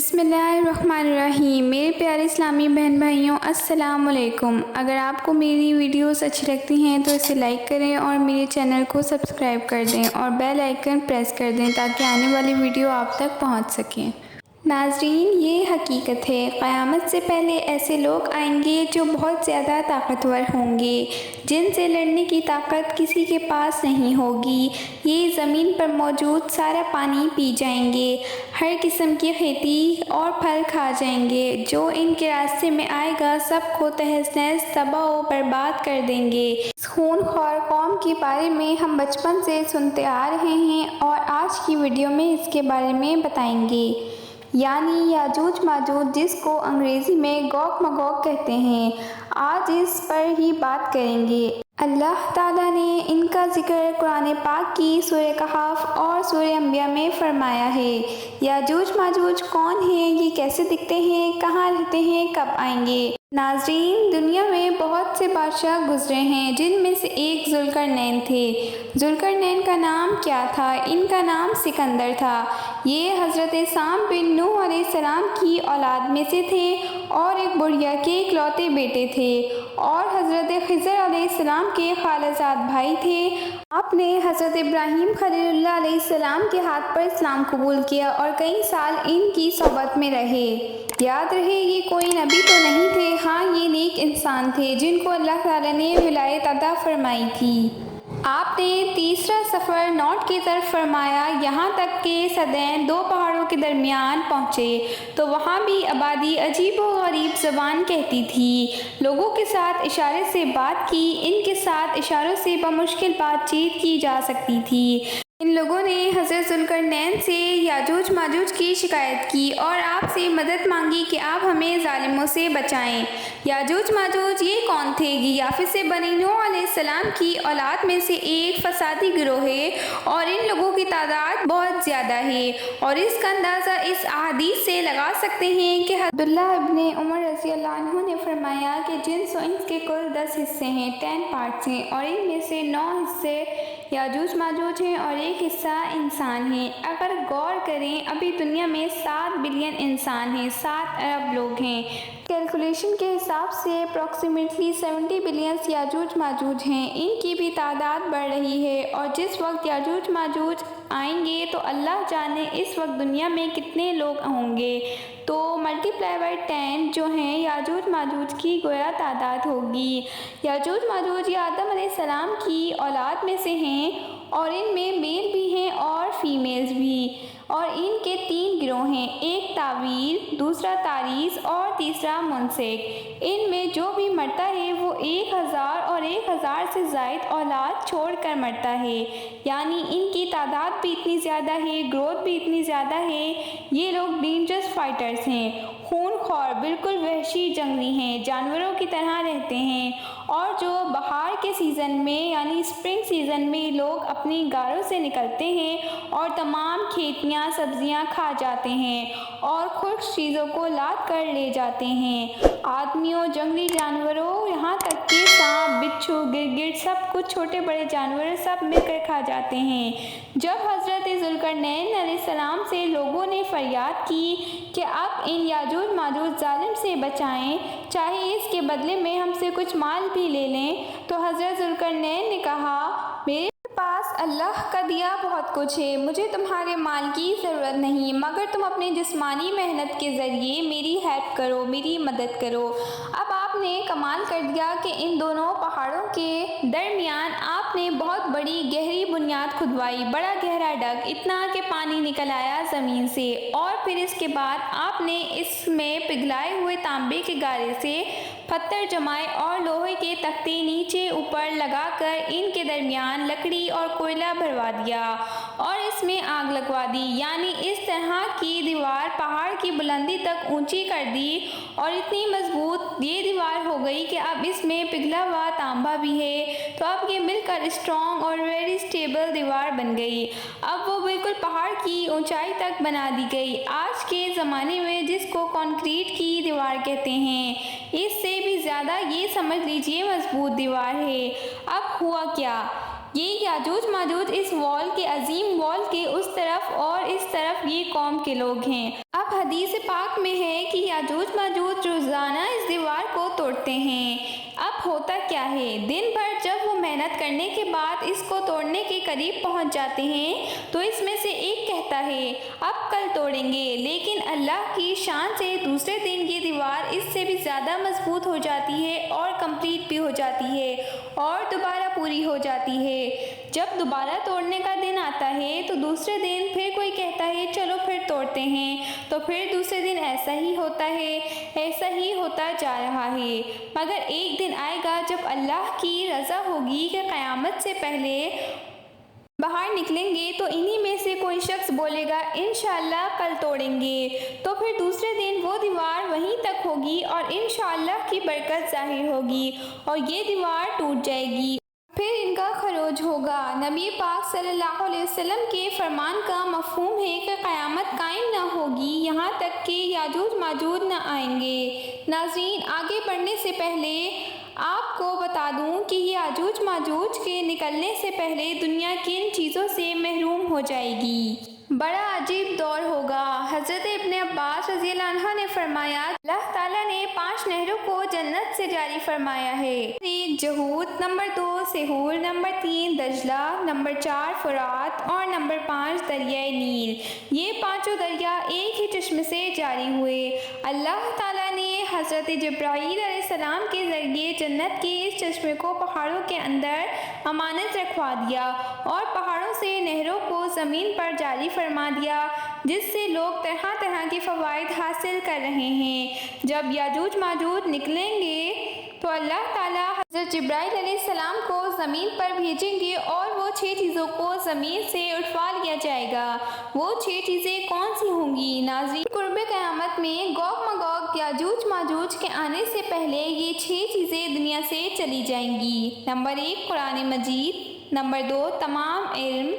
بسم اللہ الرحمن الرحیم۔ میرے پیارے اسلامی بہن بھائیوں، السلام علیکم۔ اگر آپ کو میری ویڈیوز اچھی لگتی ہیں تو اسے لائک کریں اور میرے چینل کو سبسکرائب کر دیں اور بیل آئیکن پریس کر دیں تاکہ آنے والی ویڈیو آپ تک پہنچ سکیں۔ ناظرین، یہ حقیقت ہے، قیامت سے پہلے ایسے لوگ آئیں گے جو بہت زیادہ طاقتور ہوں گے، جن سے لڑنے کی طاقت کسی کے پاس نہیں ہوگی۔ یہ زمین پر موجود سارا پانی پی جائیں گے، ہر قسم کی کھیتی اور پھل کھا جائیں گے، جو ان کے راستے میں آئے گا سب کو تہس نہس تباہ و برباد کر دیں گے۔ اس خون خوار قوم کے بارے میں ہم بچپن سے سنتے آ رہے ہیں اور آج کی ویڈیو میں اس کے بارے میں بتائیں گے، یعنی یاجوج ماجوج، جس کو انگریزی میں گوگ مگوگ کہتے ہیں۔ آج اس پر ہی بات کریں گے۔ اللہ تعالیٰ نے ان کا ذکر قرآن پاک کی سورہ کہف اور سورہ انبیاء میں فرمایا ہے۔ یاجوج ماجوج کون ہیں؟ یہ کیسے دکھتے ہیں؟ کہاں رہتے ہیں؟ کب آئیں گے؟ ناظرین، دنیا میں بہت سے بادشاہ گزرے ہیں، جن میں سے ایک ذوالقرنین تھے۔ ذوالقرنین کا نام کیا تھا؟ ان کا نام سکندر تھا۔ یہ حضرت سام بن نوح علیہ السلام کی اولاد میں سے تھے اور ایک بڑھیا کے اکلوتے بیٹے تھے اور حضرت خضر علیہ السلام کے خالہ زاد بھائی تھے۔ آپ نے حضرت ابراہیم خلیل اللہ علیہ السلام کے ہاتھ پر اسلام قبول کیا اور کئی سال ان کی صحبت میں رہے۔ یاد رہے، یہ کوئی نبی تو نہیں تھے، ہاں یہ نیک انسان تھے جن کو اللہ تعالیٰ نے ولایت عطا فرمائی تھی۔ آپ نے تیسرا سفر نوٹ کی طرف فرمایا، یہاں تک کہ صدین دو پہاڑوں کے درمیان پہنچے تو وہاں بھی آبادی عجیب و غریب زبان کہتی تھی۔ لوگوں کے ساتھ اشارے سے بات کی، ان کے ساتھ اشاروں سے بمشکل بات چیت کی جا سکتی تھی۔ ان لوگوں نے حضرت ذوالقرنین سے یاجوج ماجوج کی شکایت کی اور آپ سے مدد مانگی کہ آپ ہمیں ظالموں سے بچائیں۔ یاجوج ماجوج یہ کون تھے؟ یہ یافس بنی نوح علیہ السلام کی اولاد میں سے ایک فسادی گروہ ہے اور ان لوگوں کی تعداد بہت زیادہ ہے، اور اس کا اندازہ اس احادیث سے لگا سکتے ہیں کہ عبداللہ ابن عمر رضی اللہ عنہ نے فرمایا کہ جنس و انس کے کل 10 حصے ہیں، 10 پارٹس ہیں، اور ان میں سے 9 حصے یاجوج ماجوج ہیں اور 1 حصہ انسان ہیں۔ اگر غور کریں، ابھی دنیا میں 7 بلین انسان ہیں، 7 ارب لوگ ہیں۔ کیلکولیشن کے حساب سے اپروکسیمیٹلی 70 بلین یاجوج ماجوج ہیں۔ ان کی بھی تعداد بڑھ رہی ہے، اور جس وقت یاجوج ماجوج آئیں گے تو اللہ جانے اس وقت دنیا میں کتنے لوگ ہوں گے، تو ملٹیپلائی بائی 10 جو ہیں یاجوج ماجوج کی گویا تعداد ہوگی۔ یاجوج ماجوج یہ آدم علیہ السلام کی اولاد میں سے ہیں اور ان میں میل بھی ہیں اور فیمیلز بھی، اور ان کے 3 گروہ ہیں، ایک طاویل، دوسرا تاریث اور تیسرا منسک۔ ان میں جو بھی مرتا ہے وہ 1000 اور 1000 سے زائد اولاد چھوڑ کر مرتا ہے، یعنی ان کی تعداد بھی اتنی زیادہ ہے، گروتھ بھی اتنی زیادہ ہے۔ یہ لوگ ڈینجرس فائٹرز ہیں، خون خوار، بالکل وحشی جنگلی ہیں، جانوروں کی طرح رہتے ہیں، اور جو بہار کے سیزن میں یعنی اسپرنگ سیزن میں لوگ اپنی غاروں سے نکلتے ہیں اور تمام کھیتیاں سبزیاں کھا جاتے ہیں اور خشک چیزوں کو لاد کر لے جاتے ہیں، آدمیوں، جنگلی جانوروں، یہاں تک کہ سانپ، بچھو، گرگٹ، سب کچھ، چھوٹے بڑے جانور سب مل کر کھا جاتے ہیں۔ جب حضرت ذوالقرنین علیہ السلام سے لوگوں نے فریاد کی کہ اب ان یاجوج ماجوج ظالم سے بچائیں، چاہے اس کے بدلے میں ہم سے کچھ مال بھی لے لیں، تو حضرت ذوالقرنین نے کہا، میرے پاس اللہ کا دیا بہت کچھ ہے، مجھے تمہارے مال کی ضرورت نہیں، مگر تم اپنی جسمانی محنت کے ذریعے میری ہیلپ کرو، میری مدد کرو۔ اب آپ نے کمال کر دیا کہ ان دونوں پہاڑوں کے درمیان آپ نے بہت بڑی گہری بنیاد کھدوائی، بڑا گہرا ڈگ، اتنا کہ پانی نکل آیا زمین سے، اور پھر اس کے بعد آپ نے اس میں پگھلائے ہوئے تانبے کے گارے سے پتھر جمائے اور لوہے کے تختے نیچے اوپر لگا کر ان کے درمیان لکڑی اور کوئلہ بھروا دیا اور اس میں آگ لگوا دی، یعنی اس طرح کی دیوار پہاڑ کی بلندی تک اونچی کر دی، اور اتنی مضبوط یہ دیوار ہو گئی کہ اب اس میں پگھلا ہوا تانبا بھی ہے، تو اب یہ مل کر اسٹرانگ اور ویری اسٹیبل دیوار بن گئی۔ اب وہ بالکل پہاڑ کی اونچائی تک بنا دی گئی، آج کے زمانے میں جس کو کنکریٹ کی دیوار کہتے ہیں، اس سے بھی زیادہ یہ سمجھ لیجئے مضبوط دیوار ہے۔ اب ہوا کیا، یہ یاجوج ماجوج اس وال کے عظیم وال کے اس طرف اور اس طرف یہ قوم کے لوگ ہیں۔ اب حدیث پاک میں ہے کہ یاجوج ماجوج روزانہ اس دیوار کو توڑتے ہیں۔ اب ہوتا کیا ہے، دن بھر جب وہ محنت کرنے کے بعد اس کو توڑنے کے قریب پہنچ جاتے ہیں تو اس میں سے ایک کہتا ہے اب کل توڑیں گے، لیکن اللہ کی شان سے دوسرے دن یہ دیوار اس سے بھی زیادہ مضبوط ہو جاتی ہے اور کمپلیٹ بھی ہو جاتی ہے اور دوبارہ پوری ہو جاتی ہے۔ جب دوبارہ توڑنے کا دن آتا ہے تو دوسرے دن پھر کوئی کہتا ہے چلو پھر توڑتے ہیں، تو پھر دوسرے دن ایسا ہی ہوتا ہے، ایسا ہی ہوتا جا رہا ہے، مگر ایک دن آئے گا جب اللہ کی رضا ہوگی کہ قیامت سے پہلے باہر نکلیں گے تو انہی میں سے کوئی شخص بولے گا انشاءاللہ کل توڑیں گے، تو پھر دوسرے دن وہ دیوار وہیں تک ہوگی اور انشاءاللہ کی برکت ظاہر ہوگی اور یہ دیوار ٹوٹ جائے گی، پھر ان کا خروج ہوگا۔ نبی پاک صلی اللہ علیہ وسلم کے فرمان کا مفہوم ہے کہ قیامت قائم نہ ہوگی یہاں تک کہ یاجوج ماجوج نہ آئیں گے۔ ناظرین، آگے بڑھنے سے پہلے آپ کو بتا دوں کہ یہ یاجوج ماجوج کے نکلنے سے پہلے دنیا کن چیزوں سے محروم ہو جائے گی۔ بڑا عجیب دور ہوگا۔ حضرت ابن عباس رضی اللہ عنہ نے فرمایا اللہ تعالیٰ نے 5 نہروں کو جنت سے جاری فرمایا ہے۔ 1 جہود، نمبر 2 سہور، نمبر 3 دجلہ، نمبر 4 فرات اور نمبر 5 دریائے نیل۔ یہ 5 دریا ایک ہی چشمے سے جاری ہوئے۔ اللہ تعالیٰ نے حضرت جبرائیل علیہ السلام کے ذریعے جنت کے اس چشمے کو پہاڑوں کے اندر امانت رکھوا دیا اور پہاڑوں سے نہروں کو زمین پر جاری فرما دیا، جس سے لوگ طرح طرح کے فوائد حاصل کر رہے ہیں۔ جب یاجوج ماجوج نکلیں گے تو اللہ تعالیٰ حضرت جبرائیل علیہ السلام کو زمین پر بھیجیں گے اور وہ 6 چیزوں کو زمین سے اٹھوا لیا جائے گا۔ وہ 6 چیزیں کون سی ہوں گی؟ ناظرین، قرب قیامت میں گوگ مگوگ یاجوج ماجوج کے آنے سے پہلے یہ 6 چیزیں دنیا سے چلی جائیں گی۔ نمبر 1 قرآن مجید، نمبر 2 تمام علم،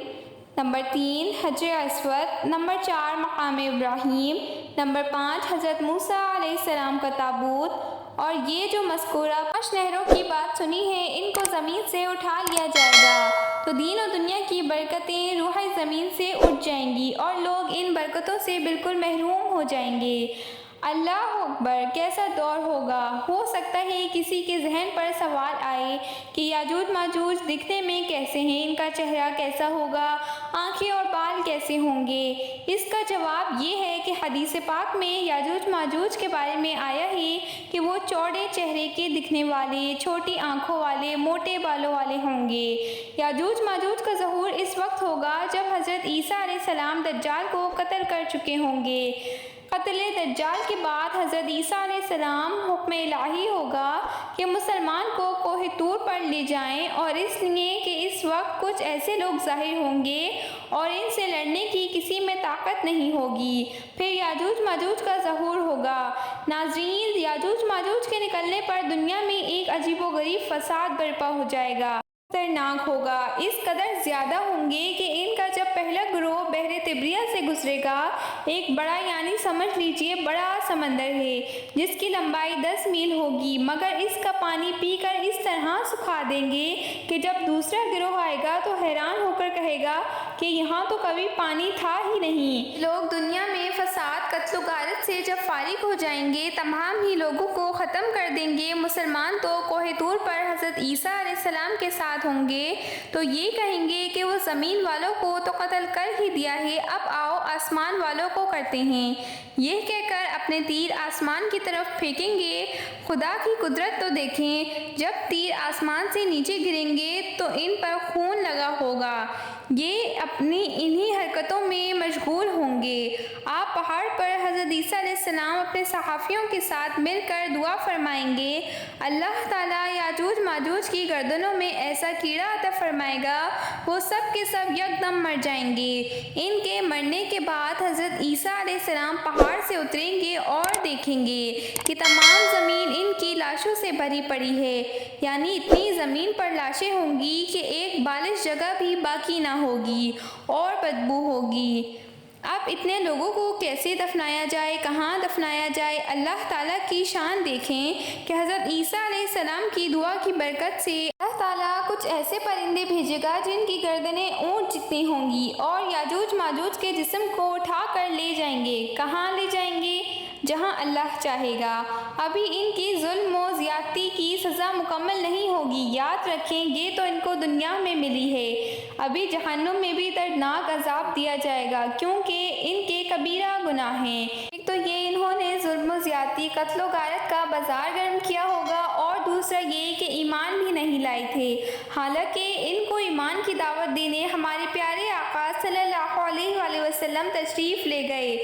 نمبر 3 حجر اسود، نمبر 4 مقام ابراہیم، نمبر 5 حضرت موسیٰ علیہ السلام کا تابوت۔ اور یہ جو مذکورہ 5 نہروں کی بات سنی ہے ان کو زمین سے اٹھا لیا جائے گا تو دین و دنیا کی برکتیں روح زمین سے اٹھ جائیں گی اور لوگ ان برکتوں سے بالکل محروم ہو جائیں گے۔ اللہ اکبر، کیسا دور ہوگا! ہو سکتا ہے کسی کے ذہن پر سوال آئے کہ یاجوج ماجوج دکھنے میں کیسے ہیں، ان کا چہرہ کیسا ہوگا، آنکھیں اور بال کیسے ہوں گے؟ اس کا جواب یہ ہے کہ حدیث پاک میں یاجوج ماجوج کے بارے میں آیا ہے کہ وہ چوڑے چہرے کے دکھنے والے، چھوٹی آنکھوں والے، موٹے بالوں والے ہوں گے۔ یاجوج ماجوج کا ظہور اس وقت ہوگا جب حضرت عیسیٰ علیہ السلام دجال کو قتل کر چکے ہوں گے۔ قتل دجال کے بعد حضرت عیسیٰ علیہ السلام حکم الہی ہوگا کہ مسلمان کو کوہ طور پر لے جائیں، اور اس لیے کہ اس وقت کچھ ایسے لوگ ظاہر ہوں گے اور ان سے لڑنے کی کسی میں طاقت نہیں ہوگی۔ پھر یاجوج ماجوج کا ظہور ہوگا۔ ناظرین، یاجوج ماجوج کے نکلنے پر دنیا میں ایک عجیب و غریب فساد برپا ہو جائے گا، خطرناک ہوگا، اس قدر زیادہ ہوں گے کہ ان کا جب پہلا گروہ بحر تبریہ سے گزرے گا، ایک بڑا، یعنی سمجھ لیجئے بڑا سمندر ہے جس کی لمبائی 10 میل ہوگی، مگر اس کا پانی پی کر اس طرح سکھا دیں گے کہ جب دوسرا گروہ آئے گا تو حیران ہو کر کہے گا کہ یہاں تو کبھی پانی تھا ہی نہیں۔ لوگ دنیا میں فساد، قتل و غارت سے جب فارغ ہو جائیں گے، تمام ہی لوگوں کو ختم کر دیں گے۔ مسلمان تو کوہ طور پر حضرت عیسیٰ علیہ السلام کے ساتھ ہوں گے تو یہ کہیں گے کہ وہ زمین والوں کو تو قتل کر ہی دیا ہے، اب آؤ آسمان والوں کو کرتے ہیں۔ یہ کہہ کر اپنے تیر آسمان کی طرف پھینکیں گے۔ خدا کی قدرت تو دیکھیں، جب تیر آسمان سے نیچے گریں گے تو ان پر خون لگا ہوگا، یہ اپنی انہی حرکتوں میں مشغول ہوں گے۔ آپ پہاڑ پر حضرت عیسیٰ علیہ السلام اپنے صحافیوں کے ساتھ مل کر دعا فرمائیں گے، اللہ تعالیٰ یاجوج ماجوج کی گردنوں میں ایسا کیڑا عطا فرمائے گا وہ سب کے سب یکدم مر جائیں گے۔ ان کے مرنے کے بعد حضرت عیسیٰ علیہ السلام پہاڑ سے اتریں گے اور دیکھیں گے کہ تمام زمین ان کی لاشوں سے بھری پڑی ہے، یعنی اتنی زمین پر لاشیں ہوں گی کہ ایک بالش جگہ بھی باقی نہ ہوگی اور بدبو ہوگی۔ اب اتنے لوگوں کو کیسے دفنایا جائے، کہاں دفنایا جائے؟ اللہ تعالیٰ کی شان دیکھیں کہ حضرت عیسیٰ علیہ السلام کی دعا کی برکت سے اللہ تعالیٰ کچھ ایسے پرندے بھیجے گا جن کی گردنیں اونٹ جتنی ہوں گی، اور یاجوج ماجوج کے جسم کو اٹھا کر لے جائیں گے۔ کہاں لے جائیں گے؟ جہاں اللہ چاہے گا۔ ابھی ان کی ظلم و زیادتی کی سزا مکمل نہیں ہوگی، یاد رکھیں یہ تو ان کو دنیا میں ملی ہے، ابھی جہنم میں بھی دردناک عذاب دیا جائے گا، کیونکہ ان کے کبیرہ گناہ ہیں۔ ایک تو یہ انہوں نے ظلم و زیادتی، قتل و غارت کا بازار گرم کیا ہوگا، اور دوسرا یہ کہ ایمان بھی نہیں لائے تھے، حالانکہ ان کو ایمان کی دعوت دینے ہمارے پیارے آقا صلی اللہ علیہ وآلہ وسلم تشریف لے گئے۔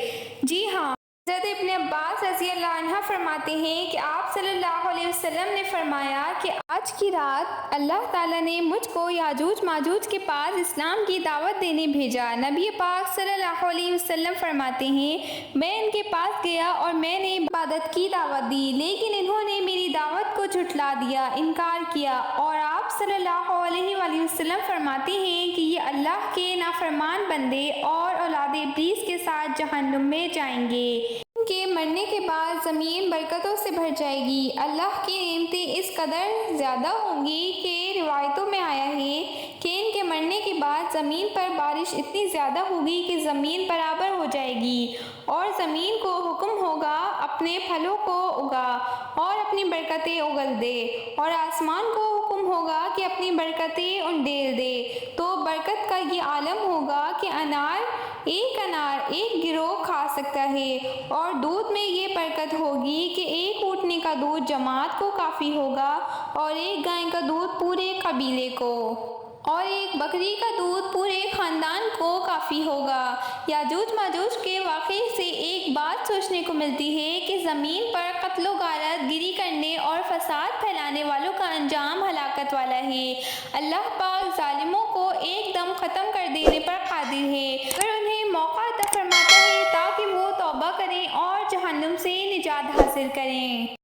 جی ہاں، حضرت ابن عباس رضی اللہ عنہ فرماتے ہیں کہ آپ صلی اللہ علیہ وسلم نے فرمایا کہ آج کی رات اللہ تعالیٰ نے مجھ کو یاجوج ماجوج کے پاس اسلام کی دعوت دینے بھیجا۔ نبی پاک صلی اللہ علیہ وسلم فرماتے ہیں میں ان کے پاس گیا اور میں نے عبادت کی دعوت دی، لیکن انہوں نے میری دعوت کو جھٹلا دیا، انکار کیا، اور آپ صلی اللہ علیہ وآلہ وسلم فرماتے ہیں کہ یہ اللہ کے نافرمان بندے اور اولاد ابلیس کے ساتھ جہنم میں جائیں گے۔ ان کے مرنے کے بعد زمین برکتوں سے بھر جائے گی، اللہ کی نعمتیں اس قدر زیادہ ہوں گی کہ روایتوں میں آیا ہے کہ ان کے مرنے کے بعد زمین پر بارش اتنی زیادہ ہوگی کہ زمین برابر ہو جائے گی، اور زمین کو حکم ہوگا اپنے پھلوں کو اگا اور اپنی برکتیں اگل دے، اور آسمان کو حکم ہوگا کہ اپنی برکتیں انڈیل دے۔ تو برکت کا یہ عالم ہوگا کہ انار ایک گروہ کھا سکتا ہے، اور دودھ میں یہ برکت ہوگی کہ ایک اونٹنے کا دودھ جماعت کو کافی ہوگا، اور ایک گائے کا دودھ پورے قبیلے کو، اور ایک بکری کا دودھ پورے خاندان کو کافی ہوگا۔ یاجوج ماجوج کے واقعے سے ایک بات سوچنے کو ملتی ہے کہ زمین پر قتل و غارت گری کرنے اور فساد پھیلانے والوں کا انجام ہلاکت والا ہے۔ اللہ پاک ظالموں کو ایک دم ختم کر دینے پر قادر ہے، اگر انہیں موقع عطا فرماتا ہے تاکہ وہ توبہ کریں اور جہنم سے نجات حاصل کریں۔